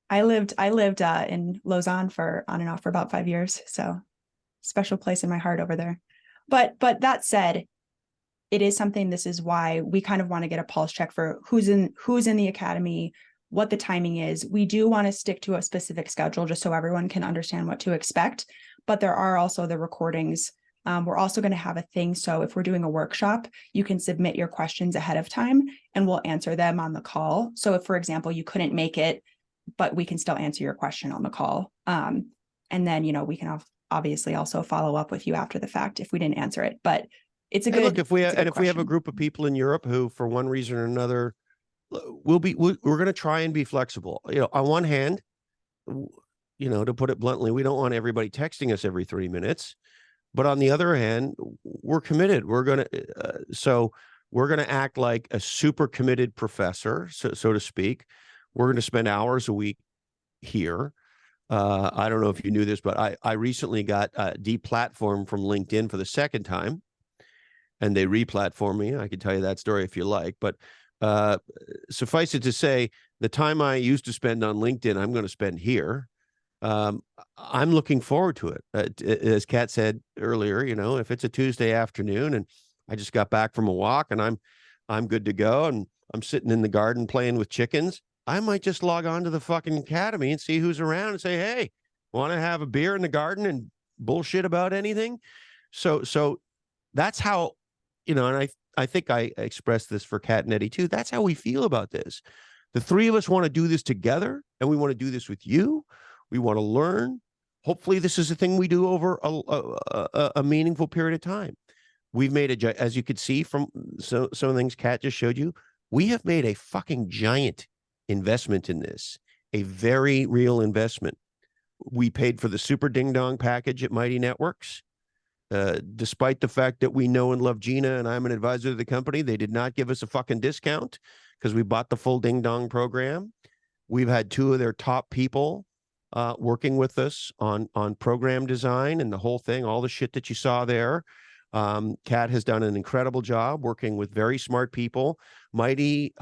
I lived in Lausanne on and off for about 5 years. So special place in my heart over there. But that said, it is something, this is why we kind of want to get a pulse check for who's in the academy, what the timing is. We do want to stick to a specific schedule just so everyone can understand what to expect. But there are also the recordings. We're also going to have a thing. So if we're doing a workshop, you can submit your questions ahead of time and we'll answer them on the call. So if, for example, you couldn't make it, but we can still answer your question on the call. And then, we can obviously also follow up with you after the fact if we didn't answer it. But it's a good. Look, if we have a question. group of people in Europe who, for one reason or another, we're going to try and be flexible. On one hand, to put it bluntly, we don't want everybody texting us every 3 minutes. But on the other hand, we're committed. We're going to act like a super committed professor, so to speak. We're going to spend hours a week here. I don't know if you knew this, but I recently got deplatformed from LinkedIn for the second time, and they replatformed me. I can tell you that story if you like. But suffice it to say, the time I used to spend on LinkedIn, I'm going to spend here. I'm looking forward to it. As Kat said earlier, if it's a Tuesday afternoon and I just got back from a walk and I'm good to go and I'm sitting in the garden playing with chickens, I might just log on to the fucking academy and see who's around and say, hey, want to have a beer in the garden and bullshit about anything? So that's how, and I think I expressed this for Kat and Eddie too. That's how we feel about this. The three of us want to do this together, and we want to do this with you. We want to learn. Hopefully this is a thing we do over a meaningful period of time. We've made as you could see from some of the things Kat just showed you, we have made a fucking giant investment in this, a very real investment. We paid for the super ding dong package at Mighty Networks. Despite the fact that we know and love Gina and I'm an advisor to the company, they did not give us a fucking discount because we bought the full ding dong program. We've had two of their top people working with us on program design and the whole thing, all the shit that you saw there. Kat has done an incredible job working with very smart people. Mighty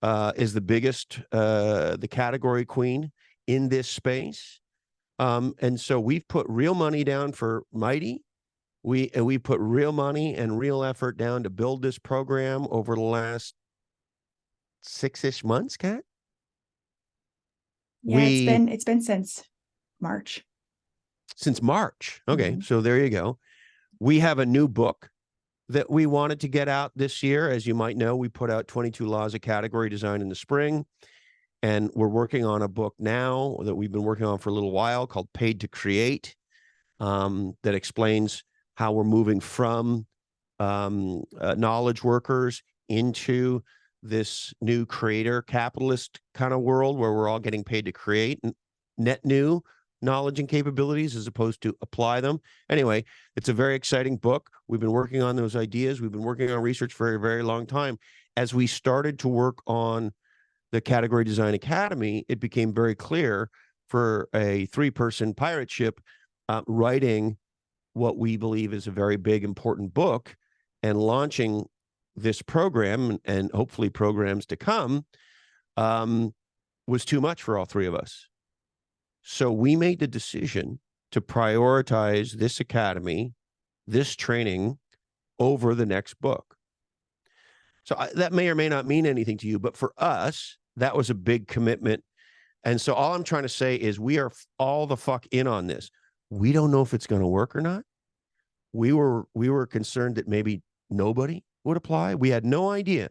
is the biggest, the category queen in this space. And so we've put real money down for Mighty. We put real money and real effort down to build this program over the last 6-ish months, Kat. Yeah, it's been since March. Since March. Okay, so there you go. We have a new book that we wanted to get out this year. As you might know, we put out 22 Laws of Category Design in the spring, and we're working on a book now that we've been working on for a little while called Paid to Create, that explains how we're moving from knowledge workers into this new creator capitalist kind of world where we're all getting paid to create net new knowledge and capabilities as opposed to apply them. Anyway, it's a very exciting book. We've been working on those ideas. We've been working on research for a very long time. As we started to work on the Category Design Academy, it became very clear for a 3-person pirate ship writing what we believe is a very big, important book and launching this program and hopefully programs to come was too much for all three of us. So we made the decision to prioritize this academy, this training over the next book. So that may or may not mean anything to you, but for us, that was a big commitment. And so all I'm trying to say is we are all the fuck in on this. We don't know if it's going to work or not. We were concerned that maybe nobody would apply. We had no idea,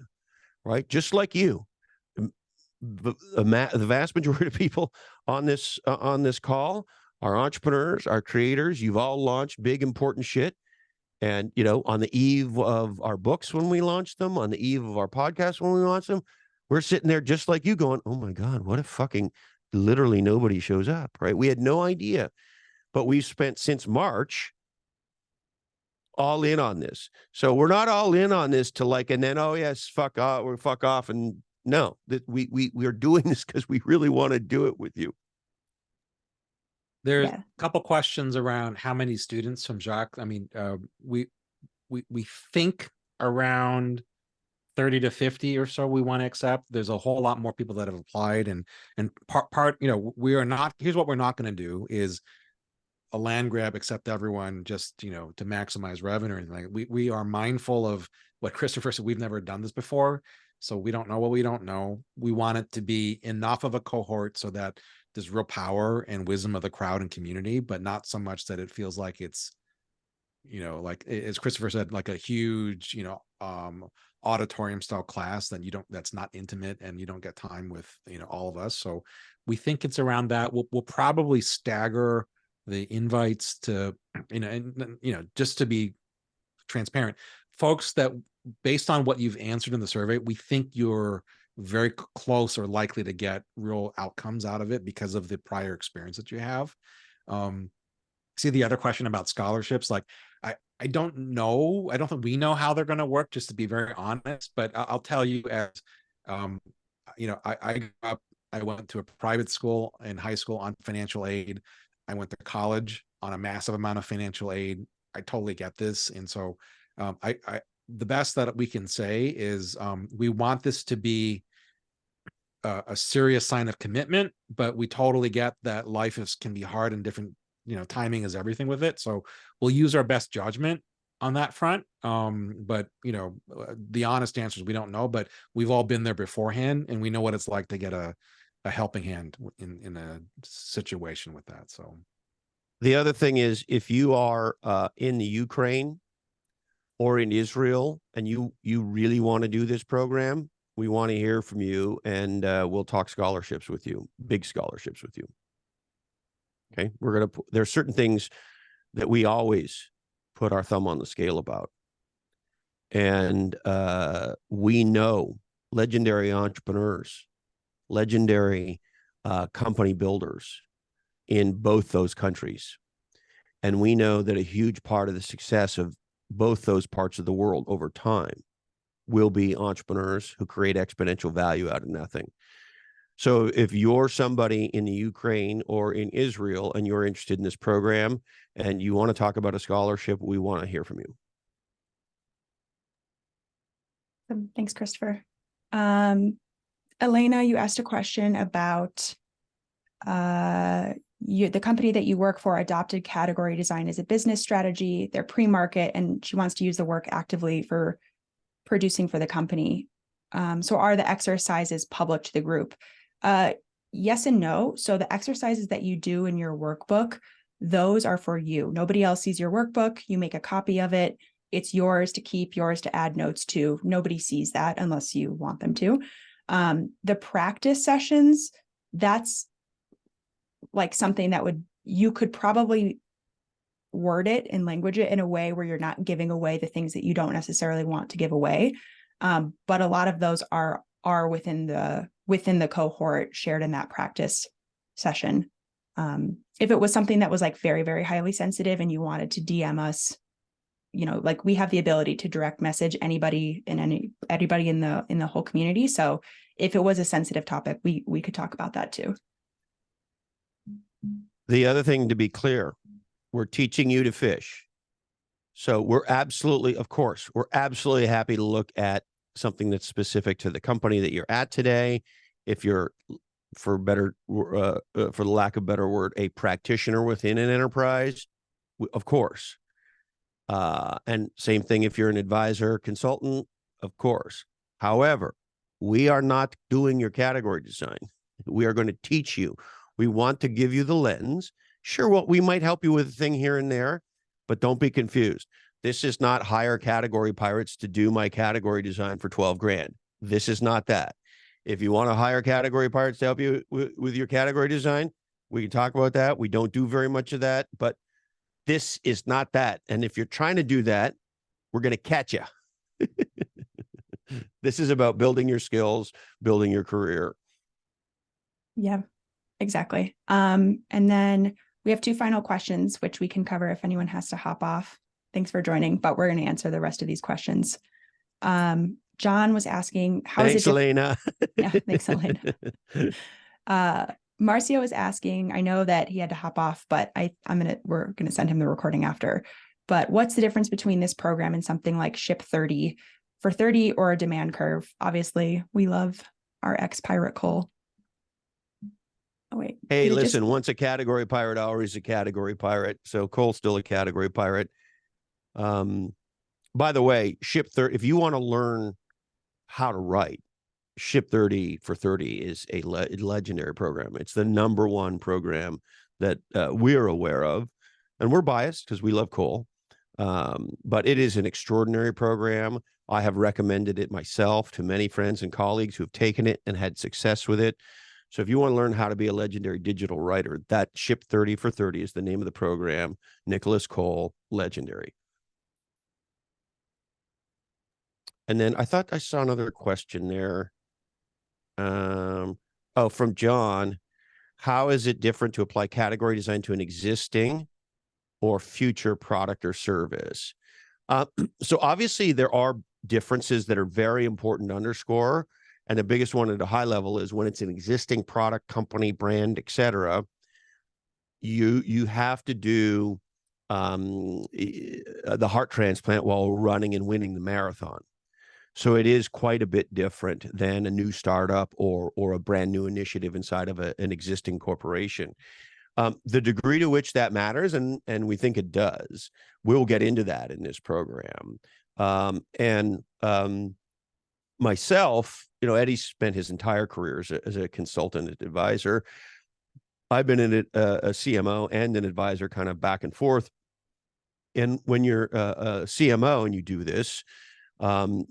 right? Just like you, the vast majority of people on this call are entrepreneurs, are creators. You've all launched big, important shit. And, on the eve of our books, when we launched them, on the eve of our podcast, when we launched them, we're sitting there just like you going, oh my God, what if fucking literally nobody shows up, right? We had no idea, but we've spent since March all in on this. So we're not all in on this to and then, oh yes, fuck off. And no, that we are doing this because we really want to do it with you. There's a couple questions around how many students from Jacques. I mean, we think around 30 to 50 or so we want to accept. There's a whole lot more people that have applied, and part, we are not, here's what we're not going to do is a land grab, accept everyone just, you know, to maximize revenue or anything. Like we are mindful of what Christopher said. We've never done this before, so we don't know what we don't know. We want it to be enough of a cohort so that there's real power and wisdom of the crowd and community, but not so much that it feels like it's, you know, like as Christopher said, like a huge, you know, auditorium style class that you don't, that's not intimate and you don't get time with, you know, all of us. So we think it's around that. We'll probably stagger the invites to, you know, and, you know, just to be transparent, folks that based on what you've answered in the survey, we think you're very close or likely to get real outcomes out of it because of the prior experience that you have. See the other question about scholarships, like I don't know. I don't think we know how they're going to work, just to be very honest, but I'll tell you as, you know, I grew up, I went to a private school in high school on financial aid. I went to college on a massive amount of financial aid. I totally get this. And so the best that we can say is we want this to be a serious sign of commitment, but we totally get that life can be hard and different, you know, timing is everything with it. So we'll use our best judgment on that front. But you know, the honest answer is we don't know, but we've all been there beforehand and we know what it's like to get a helping hand in a situation with that. So the other thing is, if you are in the Ukraine or in Israel and you really want to do this program, we want to hear from you, and we'll talk scholarships with you, big scholarships with you. Okay, there's certain things that we always put our thumb on the scale about. And we know legendary entrepreneurs, legendary company builders in both those countries. And we know that a huge part of the success of both those parts of the world over time will be entrepreneurs who create exponential value out of nothing. So if you're somebody in the Ukraine or in Israel and you're interested in this program and you want to talk about a scholarship, we want to hear from you. Thanks, Christopher. Elena, you asked a question about the company that you work for adopted category design as a business strategy. They're pre-market, and she wants to use the work actively for producing for the company. So are the exercises public to the group? Yes and no. So the exercises that you do in your workbook, those are for you. Nobody else sees your workbook. You make a copy of it. It's yours to keep, yours to add notes to. Nobody sees that unless you want them to. The practice sessions, that's like something that you could probably word it and language it in a way where you're not giving away the things that you don't necessarily want to give away. But a lot of those are within the cohort shared in that practice session. If it was something that was like very, very highly sensitive and you wanted to DM us, you know, like we have the ability to direct message anybody in the whole community. So if it was a sensitive topic, we could talk about that too. The other thing, to be clear, we're teaching you to fish. So we're absolutely happy to look at something that's specific to the company that you're at today. If you're, for the lack of a better word, a practitioner within an enterprise, of course. And same thing if you're an advisor, consultant, of course. However, we are not doing your category design. We are going to teach you. We want to give you the lens. Sure, we might help you with a thing here and there, but don't be confused. This is not hire category pirates to do my category design for 12 grand. This is not that. If you want to hire category pirates to help you with your category design, we can talk about that. We don't do very much of that, but this is not that. And if you're trying to do that, we're going to catch you. This is about building your skills, building your career. Yeah, exactly. And then we have 2 final questions, which we can cover if anyone has to hop off. Thanks for joining, but we're going to answer the rest of these questions. John was asking, Thanks, Elena. Yeah, thanks, Elena. Marcio was asking, I know that he had to hop off, but we're going to send him the recording after. But what's the difference between this program and something like Ship 30 for 30 or a demand curve? Obviously, we love our ex-pirate Cole. Oh, wait. Hey, Did it just- listen, once a category pirate, always a category pirate. So Cole's still a category pirate. By the way, Ship 30, if you want to learn how to write, Ship 30 for 30 is a legendary program. It's the #1 program that we're aware of, and we're biased because we love Cole. But it is an extraordinary program. I have recommended it myself to many friends and colleagues who have taken it and had success with it. So if you want to learn how to be a legendary digital writer, that Ship 30 for 30 is the name of the program. Nicholas Cole, legendary. And then I thought I saw another question there. Oh, from John. How is it different to apply category design to an existing or future product or service? So obviously there are differences that are very important to underscore. And the biggest one at a high level is when it's an existing product, company, brand, etc. You have to do the heart transplant while running and winning the marathon. So it is quite a bit different than a new startup or a brand new initiative inside of an existing corporation. The degree to which that matters, and we think it does, we'll get into that in this program. Myself, Eddie spent his entire career as a consultant and advisor. I've been in a CMO and an advisor, kind of back and forth. And when you're a CMO and you do this,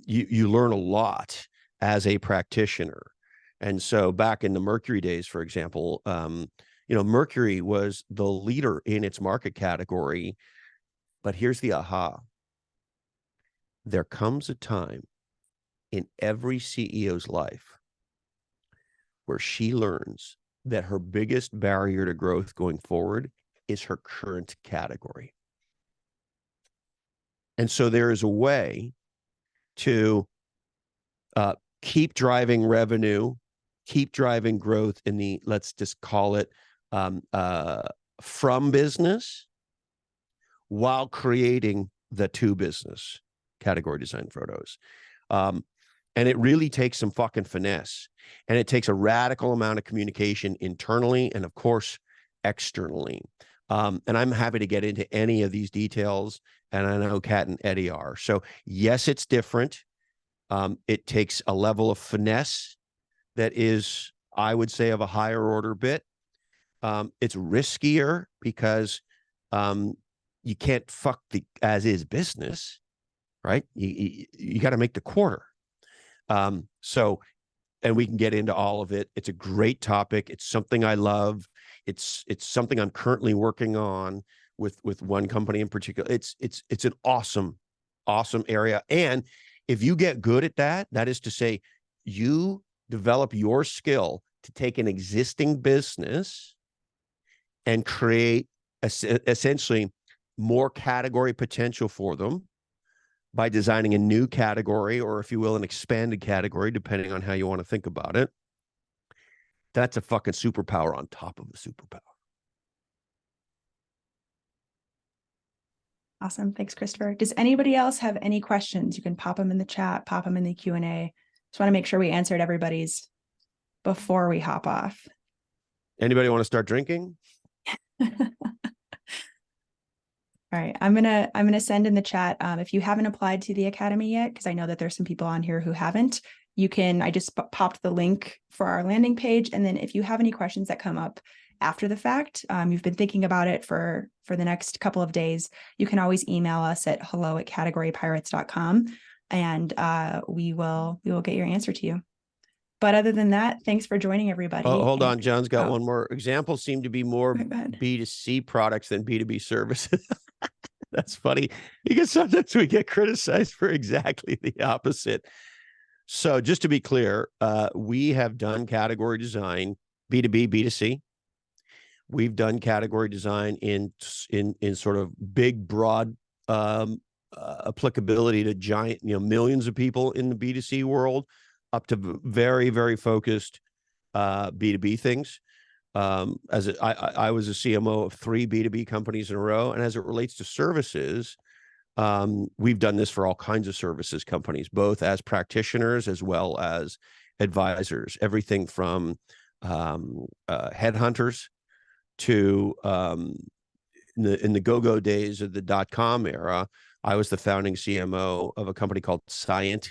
you learn a lot as a practitioner. And so back in the Mercury days, for example, Mercury was the leader in its market category. But here's the aha. There comes a time in every CEO's life where she learns that her biggest barrier to growth going forward is her current category. And so there is a way to keep driving revenue, keep driving growth in the, let's just call it from business, while creating the to business category design photos. And it really takes some fucking finesse, and it takes a radical amount of communication internally and of course externally. And I'm happy to get into any of these details, and I know Kat and Eddie are. So yes, it's different. It takes a level of finesse that is, I would say, of a higher order bit. It's riskier because you can't fuck the as is business, right? You got to make the quarter. And we can get into all of it. It's a great topic. It's something I love. It's something I'm currently working on with one company in particular. It's an awesome area. And if you get good at that, that is to say, you develop your skill to take an existing business and create essentially more category potential for them by designing a new category, or if you will, an expanded category, depending on how you want to think about it. That's a fucking superpower on top of a superpower. Awesome. Thanks, Christopher. Does anybody else have any questions? You can pop them in the chat, pop them in the Q&A. Just want to make sure we answered everybody's before we hop off. Anybody want to start drinking? All right, I'm gonna send in the chat. If you haven't applied to the Academy yet, because I know that there's some people on here who haven't, you can, I just popped the link for our landing page. And then if you have any questions that come up after the fact, you've been thinking about it for the next couple of days, you can always email us at hello@categorypirates.com, and we will get your answer to you. But other than that, thanks for joining, everybody. Oh, hold on. John's got one more. Examples seem to be more Right, B2C products than B2B services. That's funny, because sometimes we get criticized for exactly the opposite. So just to be clear, we have done category design, B2B, B2C. We've done category design in sort of big, broad applicability to giant, millions of people in the B2C world, up to very, very focused B2B things. I was a CMO of 3 B2B companies in a row. And as it relates to services, we've done this for all kinds of services companies, both as practitioners as well as advisors, everything from headhunters to in the go-go days of the .com era. I was the founding CMO of a company called Scient,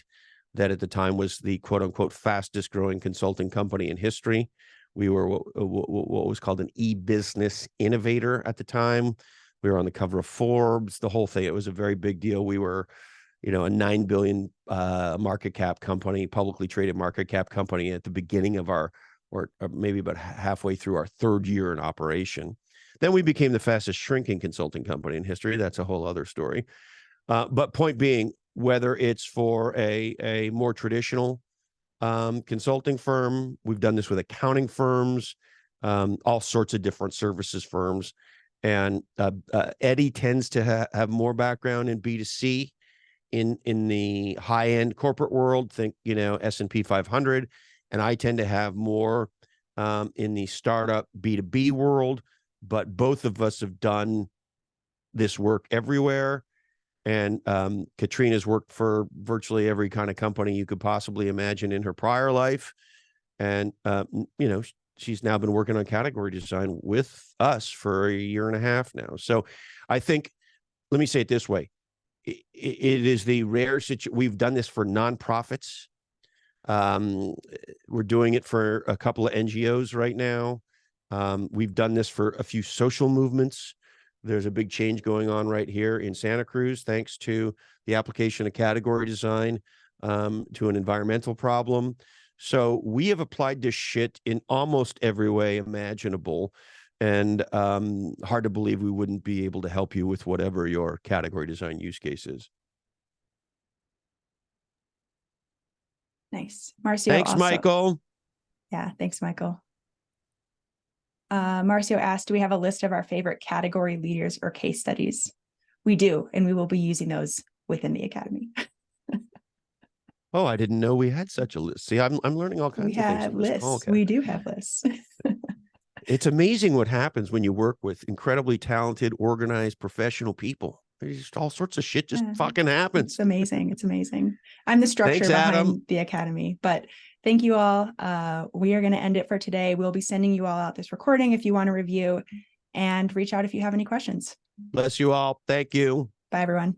that at the time was the quote unquote fastest growing consulting company in history. We were what was called an e-business innovator at the time. We were on the cover of Forbes, the whole thing. It was a very big deal. We were, a 9 billion market cap company, publicly traded market cap company at the beginning of our, or maybe about halfway through our third year in operation. Then we became the fastest shrinking consulting company in history. That's a whole other story. But point being, whether it's for a more traditional consulting firm, we've done this with accounting firms, all sorts of different services firms. And Eddie tends to have more background in B2C, in the high-end corporate world, think, S&P 500. And I tend to have more in the startup B2B world, but both of us have done this work everywhere. And Katrina's worked for virtually every kind of company you could possibly imagine in her prior life. And, she's now been working on category design with us for a year and a half now. So I think, let me say it this way. It is the rare situation. We've done this for nonprofits. We're doing it for a couple of NGOs right now. We've done this for a few social movements. There's a big change going on right here in Santa Cruz, thanks to the application of category design to an environmental problem. So we have applied this shit in almost every way imaginable. And hard to believe we wouldn't be able to help you with whatever your category design use case is. Nice. Marcio. Thanks, Michael. Yeah, thanks, Michael. Marcio asked, do we have a list of our favorite category leaders or case studies? We do, and we will be using those within the Academy. Oh, I didn't know we had such a list. See, I'm learning all kinds of things. We have lists. We do have lists. It's amazing what happens when you work with incredibly talented, organized, professional people. There's just all sorts of shit just fucking happens. It's amazing. It's amazing. I'm the structure behind the Academy, but thank you all. We are going to end it for today. We'll be sending you all out this recording if you want to review, and reach out if you have any questions. Bless you all. Thank you. Bye, everyone.